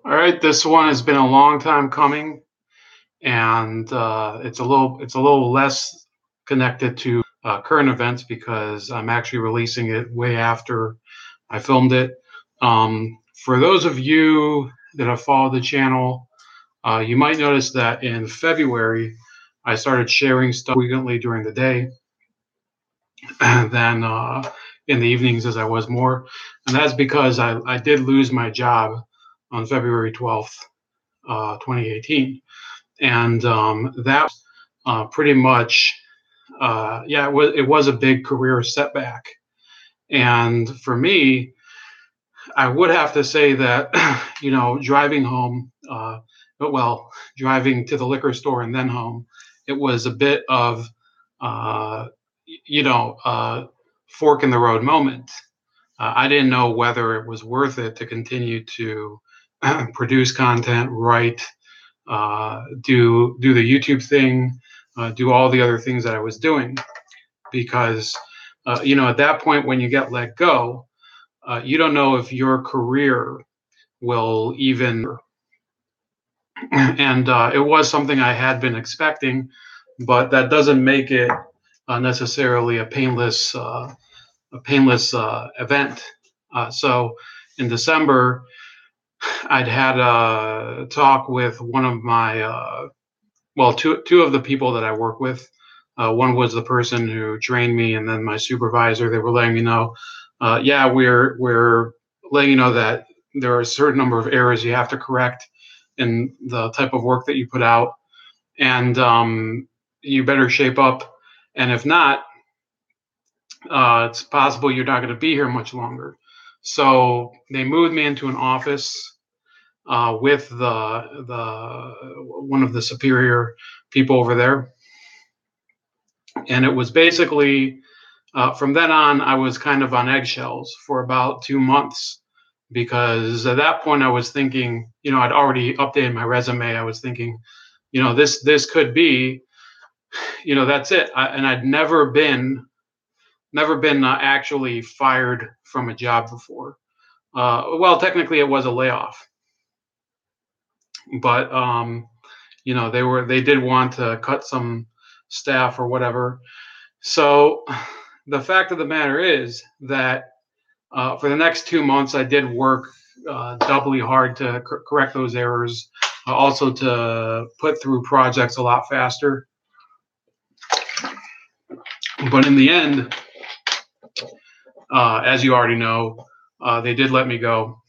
All right, this one has been a long time coming, and it's a little less connected to current events because I'm actually releasing it way after I filmed it. For those of you that have followed the channel, you might notice that in February I started sharing stuff frequently during the day than in the evenings as I was more, and that's because I did lose my job on February 12th, 2018. And that pretty much, yeah, it was a big career setback. And for me, I would have to say that, driving home, well, driving to the liquor store and then home, it was a bit of, uh, fork in the road moment. I didn't know whether it was worth it to continue to produce content, write, do the YouTube thing, do all the other things that I was doing, because at that point when you get let go, you don't know if your career will even. And it was something I had been expecting, but that doesn't make it necessarily a painless event. So in December, I'd had a talk with one of my well, two of the people that I work with. One was the person who trained me, and then my supervisor. They were letting me know, yeah, we're letting you know that there are a certain number of errors you have to correct in the type of work that you put out, and you better shape up. And if not, it's possible you're not going to be here much longer. So they moved me into an office with the one of the superior people over there, and it was basically from then on I was kind of on eggshells for about 2 months, because at that point I was thinking, I'd already updated my resume. I was thinking, this could be, that's it. And I'd never been actually fired from a job before. Well, technically it was a layoff, but they did want to cut some staff or whatever. So the fact of the matter is that for the next 2 months, I did work doubly hard to correct those errors, also to put through projects a lot faster. But in the end, as you already know, they did let me go.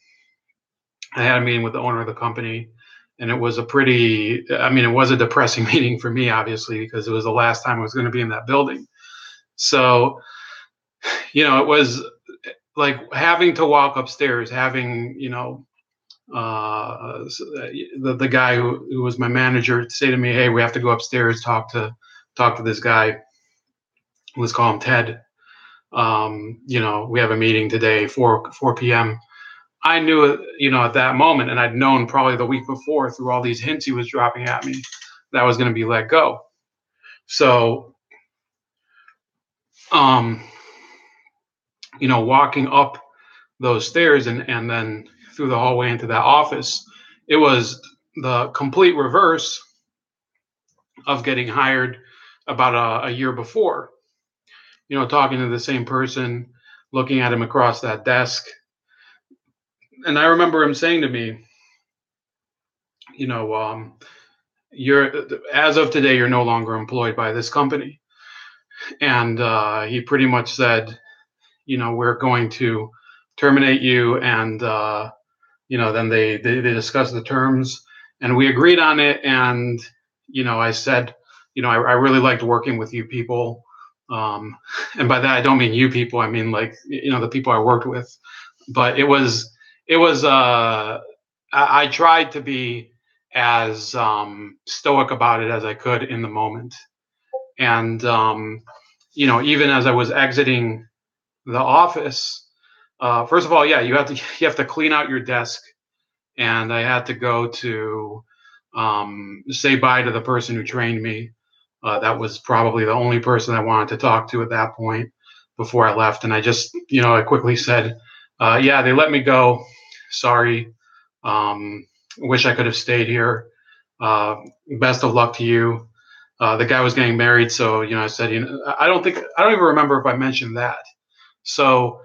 I had a meeting with the owner of the company, and it was it was a depressing meeting for me, obviously, because it was the last time I was going to be in that building. So, it was like having to walk upstairs, having, the guy who was my manager say to me, "Hey, we have to go upstairs, talk to this guy. Let's call him Ted. We have a meeting today, 4 p.m." I knew it, at that moment, and I'd known probably the week before through all these hints he was dropping at me, that I was going to be let go. So, um, walking up those stairs and then through the hallway into that office, it was the complete reverse of getting hired about a year before. Talking to the same person, looking at him across that desk. And I remember him saying to me, you know, you're as of today, you're no longer employed by this company. And he pretty much said, we're going to terminate you. And, then they discussed the terms and we agreed on it. And, I said, I really liked working with you people. And by that, I don't mean you people. I mean, like, the people I worked with. But I tried to be as stoic about it as I could in the moment. And, even as I was exiting the office, first of all, yeah, you have to clean out your desk. And I had to go to say bye to the person who trained me. That was probably the only person I wanted to talk to at that point before I left. And I just, I quickly said, yeah, they let me go. Sorry. Wish I could have stayed here. Uh, Best of luck to you. The guy was getting married, so I said, I don't even remember if I mentioned that. So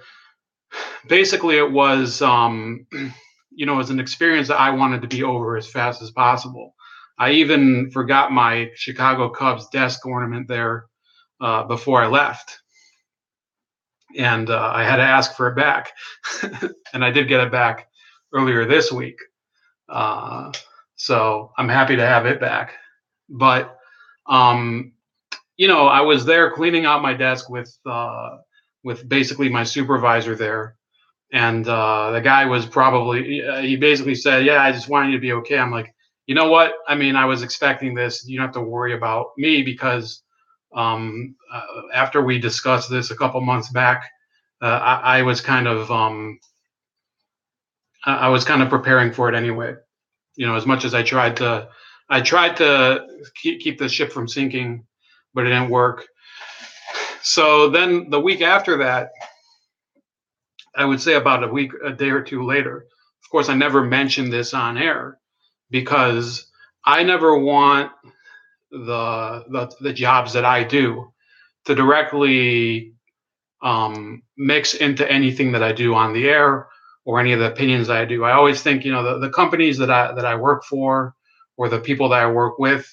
basically, it was, it was an experience that I wanted to be over as fast as possible. I even forgot my Chicago Cubs desk ornament there before I left, and I had to ask for it back, and I did get it back earlier this week. Uh, so I'm happy to have it back. But um, I was there cleaning out my desk with basically my supervisor there, and the guy was probably he basically said, "Yeah, I just want you to be okay." I'm like, you know what? I mean, I was expecting this. You don't have to worry about me because after we discussed this a couple months back, I was kind of I was kind of preparing for it anyway. As much as I tried to keep the ship from sinking, but it didn't work. So then the week after that, I would say about a day or two later. Of course, I never mentioned this on air because I never want the jobs that I do to directly mix into anything that I do on the air or any of the opinions that I do. I always think, the companies that I work for or the people that I work with,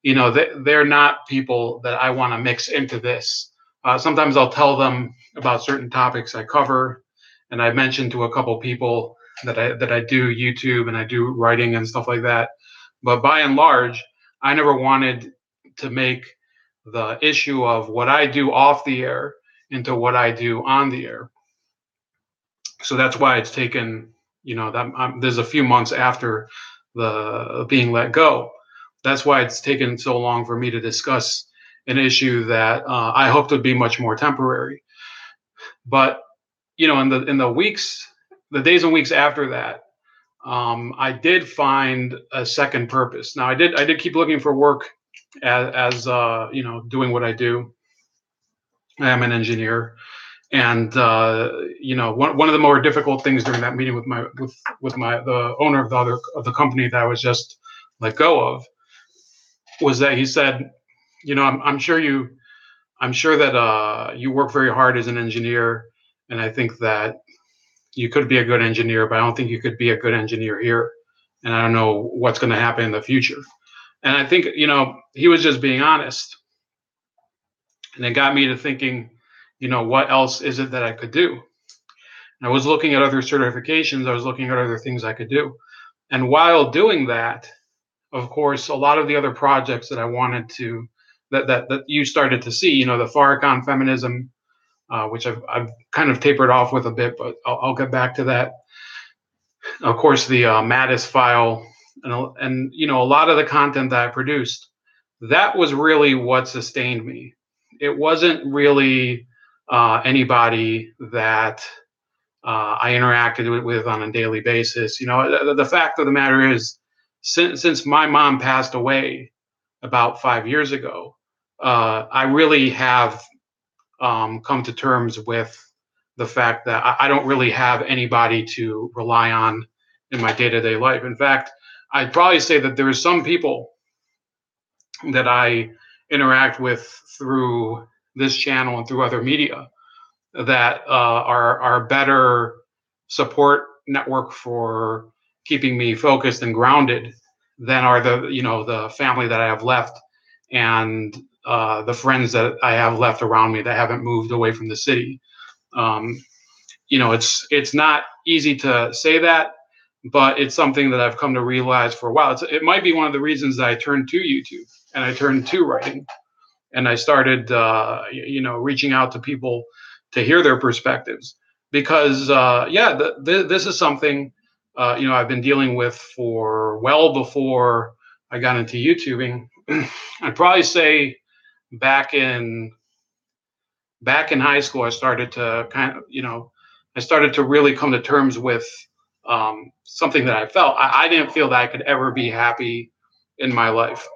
they're not people that I want to mix into this. Sometimes I'll tell them about certain topics I cover, and I mentioned to a couple people that I do YouTube and I do writing and stuff like that. But by and large, I never wanted to make the issue of what I do off the air into what I do on the air. So that's why it's taken, there's a few months after the being let go. That's why it's taken so long for me to discuss an issue that I hoped would be much more temporary. But the days and weeks after that, I did find a second purpose. Now I did keep looking for work as doing what I do. I am an engineer, and one of the more difficult things during that meeting with the owner of the company that I was just let go of was that he said, I'm sure that you work very hard as an engineer, and I think that you could be a good engineer, but I don't think you could be a good engineer here, and I don't know what's going to happen in the future. And I think he was just being honest, and it got me to thinking, what else is it that I could do? I was looking at other certifications. I was looking at other things I could do. And while doing that, of course, a lot of the other projects that I wanted to, that you started to see, the Farrakhan feminism, which I've kind of tapered off with a bit, but I'll get back to that. Of course, the Mattis file, and a lot of the content that I produced, that was really what sustained me. It wasn't really anybody that I interacted with on a daily basis. The fact of the matter is, since my mom passed away about 5 years ago, I really have come to terms with the fact that I don't really have anybody to rely on in my day-to-day life. In fact, I'd probably say that there are some people that I interact with through this channel and through other media that are better support network for keeping me focused and grounded than are the family that I have left and the friends that I have left around me that haven't moved away from the city. Um, it's not easy to say that, but it's something that I've come to realize for a while. It might be one of the reasons that I turned to YouTube and I turned to writing and I started, reaching out to people to hear their perspectives because, this is something, I've been dealing with for well before I got into YouTubing. I'd probably say back in high school, I started to I started to really come to terms with something that I felt. I didn't feel that I could ever be happy in my life.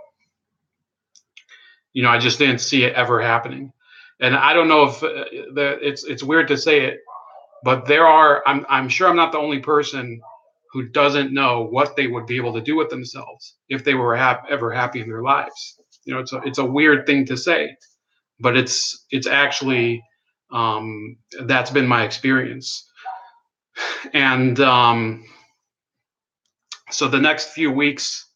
I just didn't see it ever happening. And I don't know if it's weird to say it, but I'm sure I'm not the only person who doesn't know what they would be able to do with themselves if they were ever happy in their lives. It's a weird thing to say, but it's actually that's been my experience. And so the next few weeks,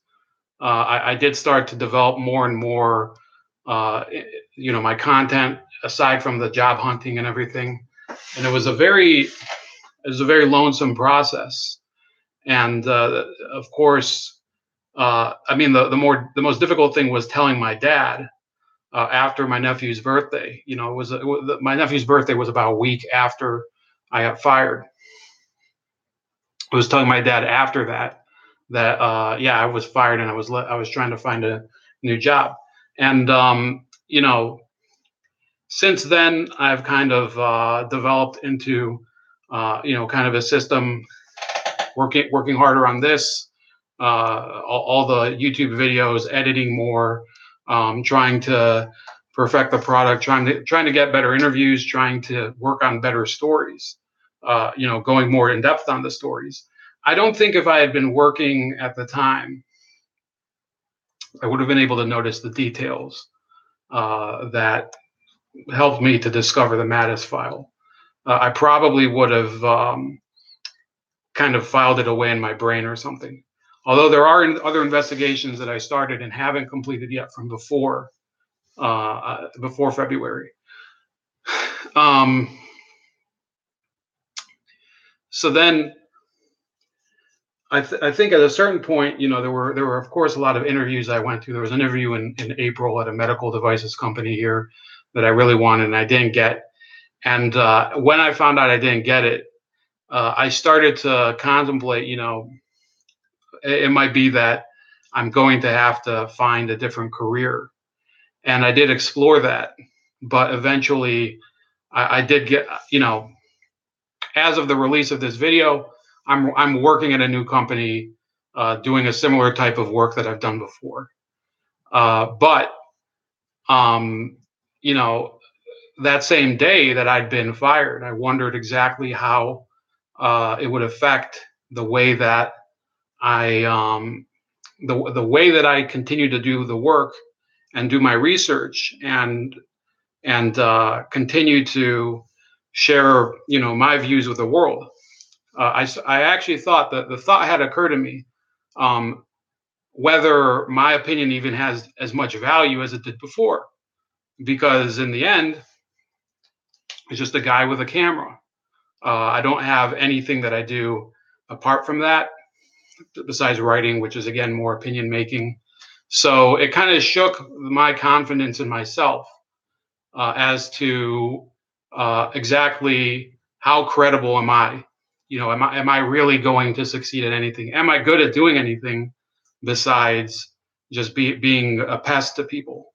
I did start to develop more and more, uh, my content aside from the job hunting and everything. And it was a very lonesome process. And of course, I mean, the most difficult thing was telling my dad after my nephew's birthday. My nephew's birthday was about a week after I got fired. I was telling my dad after that yeah, I was fired and I was trying to find a new job. And since then I've kind of developed into kind of a system, working harder on this, all the YouTube videos, editing more, trying to perfect the product, trying to get better interviews, trying to work on better stories, going more in depth on the stories. I don't think if I had been working at the time, I would have been able to notice the details that helped me to discover the Mattis file. I probably would have kind of filed it away in my brain or something. Although there are other investigations that I started and haven't completed yet from before February. Um, so then I think at a certain point, there were of course a lot of interviews I went to. There was an interview in April at a medical devices company here that I really wanted and I didn't get. And when I found out I didn't get it, I started to contemplate. It might be that I'm going to have to find a different career. And I did explore that, but eventually I did get, as of the release of this video, I'm working at a new company, doing a similar type of work that I've done before. But um, you know, that same day that I'd been fired, I wondered exactly how it would affect the way that I the way that I continue to do the work and do my research and continue to share my views with the world. I actually thought that the thought had occurred to me, um, whether my opinion even has as much value as it did before, because in the end, it's just a guy with a camera. I don't have anything that I do apart from that, besides writing, which is again more opinion making. So it kind of shook my confidence in myself as to exactly how credible am I? Am I really going to succeed at anything? Am I good at doing anything besides just being a pest to people?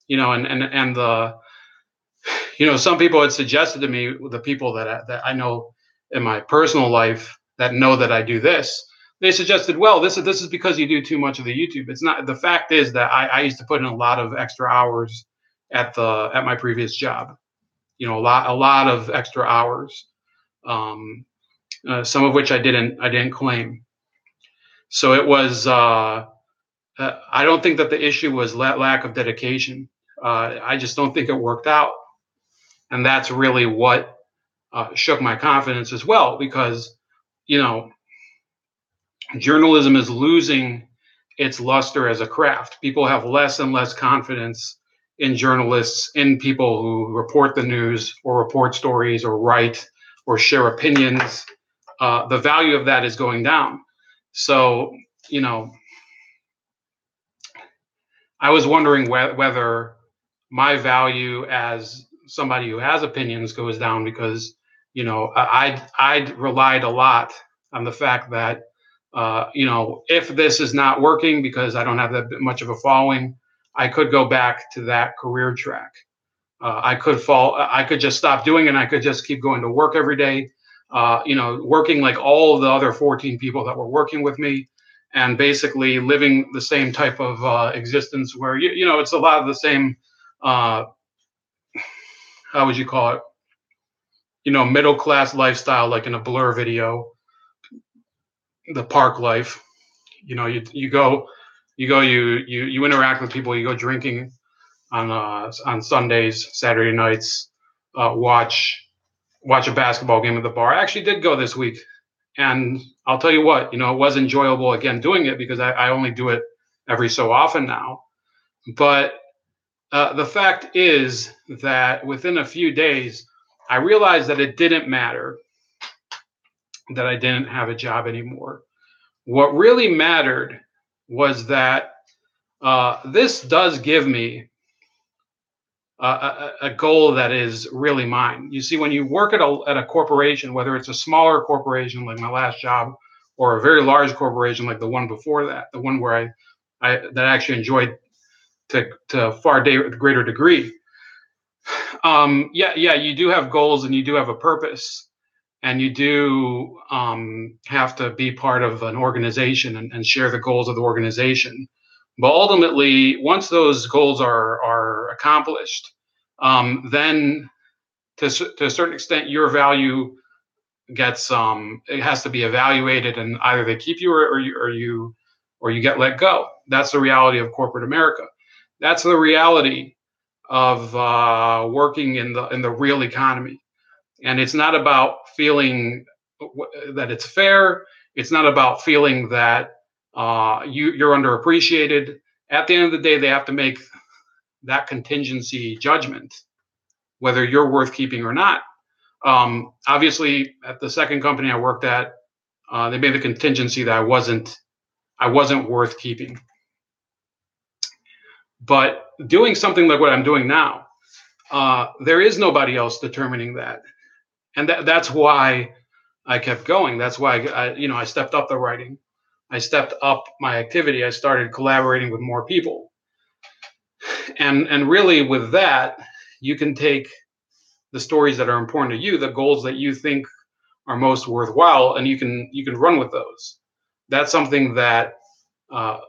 And the some people had suggested to me, the people that I know in my personal life that know that I do this, they suggested, well, this is because you do too much of the YouTube. It's not. The fact is that I used to put in a lot of extra hours at my previous job. A lot of extra hours, some of which I didn't claim. So it was. I don't think that the issue was lack of dedication. I just don't think it worked out, and that's really what shook my confidence as well, because you know journalism is losing its luster as a craft. People have less and less confidence in journalists, in people who report the news or report stories or write or share opinions. The value of that is going down. So, you know, I was wondering whether my value as somebody who has opinions goes down because, I'd relied a lot on the fact that, if this is not working because I don't have that much of a following, I could go back to that career track. I could just stop doing it and I could just keep going to work every day, working like all of the other 14 people that were working with me, and basically living the same type of existence where, it's a lot of the same, uh, how would you call it? Middle class lifestyle, like in a Blur video. the park life. You interact with people. You go drinking on Sundays, Saturday nights, watch a basketball game at the bar. I actually did go this week, and I'll tell you what, it was enjoyable again doing it because I only do it every so often now. But the fact is that within a few days, I realized that it didn't matter that I didn't have a job anymore. What really mattered was that this does give me a goal that is really mine. You see, when you work at a corporation, whether it's a smaller corporation like my last job, or a very large corporation like the one before that, the one where I actually enjoyed to far greater degree. Yeah, you do have goals and you do have a purpose, and you do have to be part of an organization and share the goals of the organization. But ultimately, once those goals are accomplished, then to a certain extent, your value gets it has to be evaluated, and either they keep you or you get let go. That's the reality of corporate America. That's the reality of working in the real economy. And it's not about feeling that it's fair. It's not about feeling that you're underappreciated. At the end of the day, they have to make that contingency judgment whether you're worth keeping or not. Obviously, at the second company I worked at, they made the contingency that I wasn't worth keeping. But doing something like what I'm doing now, there is nobody else determining that, and that's why I kept going. That's why I stepped up the writing. I stepped up my activity. I started collaborating with more people, and really with that, you can take the stories that are important to you, the goals that you think are most worthwhile, and you can run with those. That's something that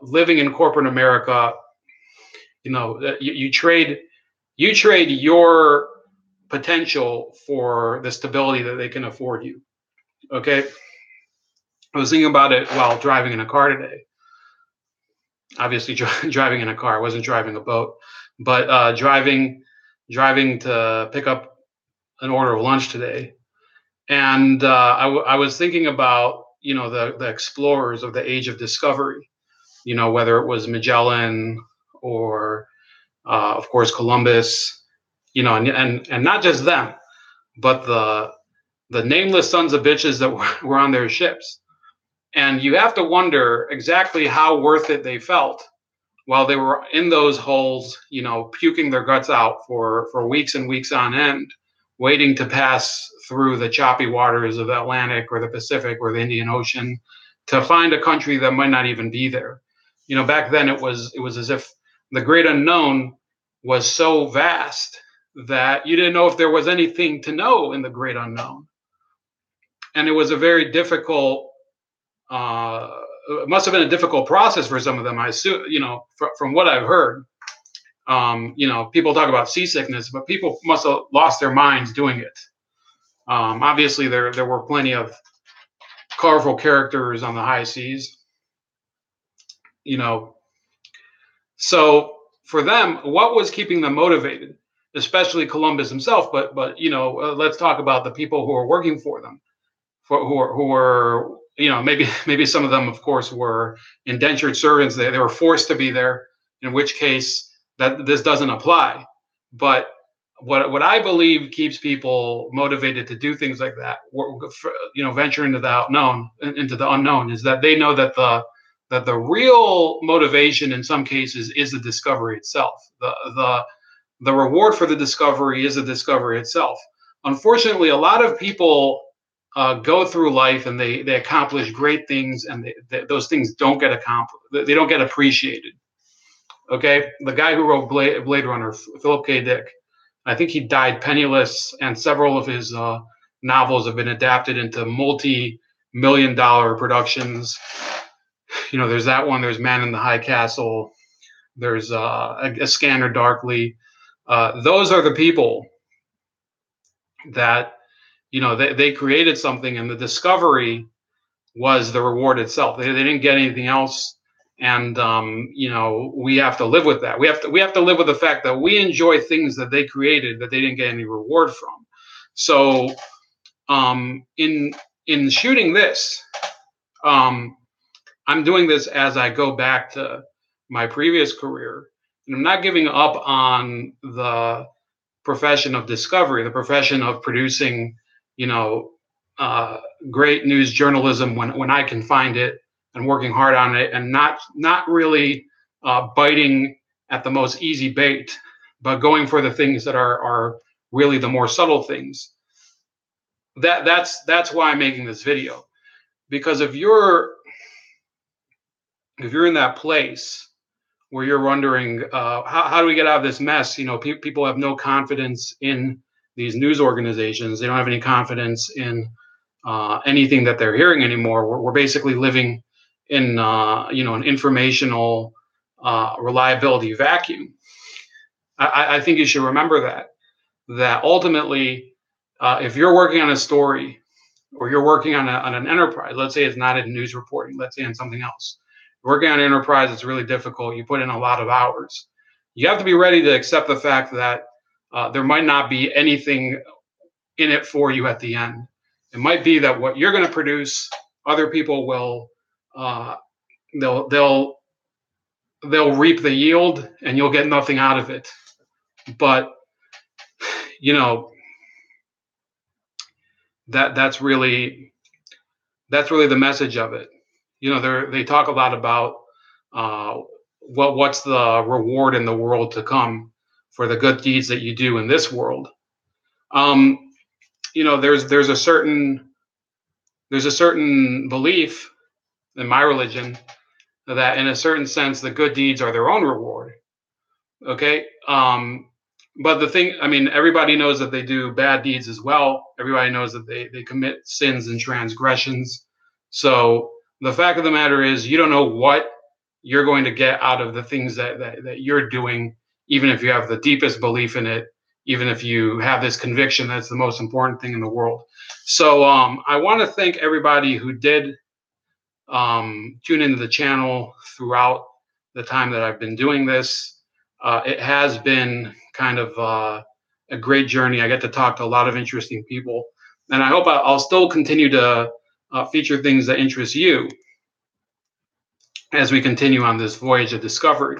living in corporate America, you trade your potential for the stability that they can afford you. Okay, I was thinking about it while driving in a car today. Obviously, driving in a car. I wasn't driving a boat, but driving to pick up an order of lunch today. And I was thinking about the explorers of the age of discovery. Whether it was Magellan or of course Columbus. And not just them, but the nameless sons of bitches that were on their ships. And you have to wonder exactly how worth it they felt while they were in those holes, puking their guts out for weeks and weeks on end, waiting to pass through the choppy waters of the Atlantic or the Pacific or the Indian Ocean to find a country that might not even be there. Back then it was as if the great unknown was so vast that you didn't know if there was anything to know in the great unknown. And it was a very difficult it must have been a difficult process for some of them. I assume, from what I've heard, people talk about seasickness, but people must have lost their minds doing it. Obviously, there were plenty of colorful characters on the high seas, So for them, what was keeping them motivated, especially Columbus himself? But let's talk about the people who are working for them, who were maybe some of them, of course, were indentured servants. They were forced to be there, in which case that this doesn't apply. But what I believe keeps people motivated to do things like that, venture into the unknown, is that they know that the real motivation in some cases is the discovery itself. The reward for the discovery is the discovery itself. Unfortunately, a lot of people go through life and they accomplish great things, and those things don't get accomplished. They don't get appreciated. Okay, the guy who wrote Blade Runner, Philip K. Dick, I think he died penniless, and several of his novels have been adapted into multi-million-dollar productions. There's that one. There's Man in the High Castle. There's a Scanner Darkly. Those are the people that they created something, and the discovery was the reward itself. They didn't get anything else, and we have to live with that. We have to live with the fact that we enjoy things that they created that they didn't get any reward from. So in shooting this, um, I'm doing this as I go back to my previous career, and I'm not giving up on the profession of discovery, the profession of producing, you know, uh, great news journalism when I can find it, and working hard on it, and not really biting at the most easy bait, but going for the things that are really the more subtle things. That's why I'm making this video, because if you're in that place where you're wondering, how do we get out of this mess? People have no confidence in these news organizations. They don't have any confidence in anything that they're hearing anymore. We're basically living in an informational reliability vacuum. I think you should remember that ultimately, if you're working on a story, or you're working on an enterprise, let's say it's not in news reporting, let's say in something else, working on an enterprise, it's really difficult. You put in a lot of hours. You have to be ready to accept the fact that there might not be anything in it for you at the end. It might be that what you're going to produce, other people will uh, they'll reap the yield, and you'll get nothing out of it. But you know that's really the message of it. They talk a lot about uh, what's the reward in the world to come for the good deeds that you do in this world. Um, there's a certain belief in my religion that, in a certain sense, the good deeds are their own reward. Okay. But the thing, I mean, everybody knows that they do bad deeds as well. Everybody knows that they commit sins and transgressions. So the fact of the matter is, you don't know what you're going to get out of the things that you're doing, even if you have the deepest belief in it, even if you have this conviction that's the most important thing in the world. So I want to thank everybody who did tune into the channel throughout the time that I've been doing this. It has been kind of a great journey. I get to talk to a lot of interesting people, and I hope I'll still continue to feature things that interest you as we continue on this voyage of discovery.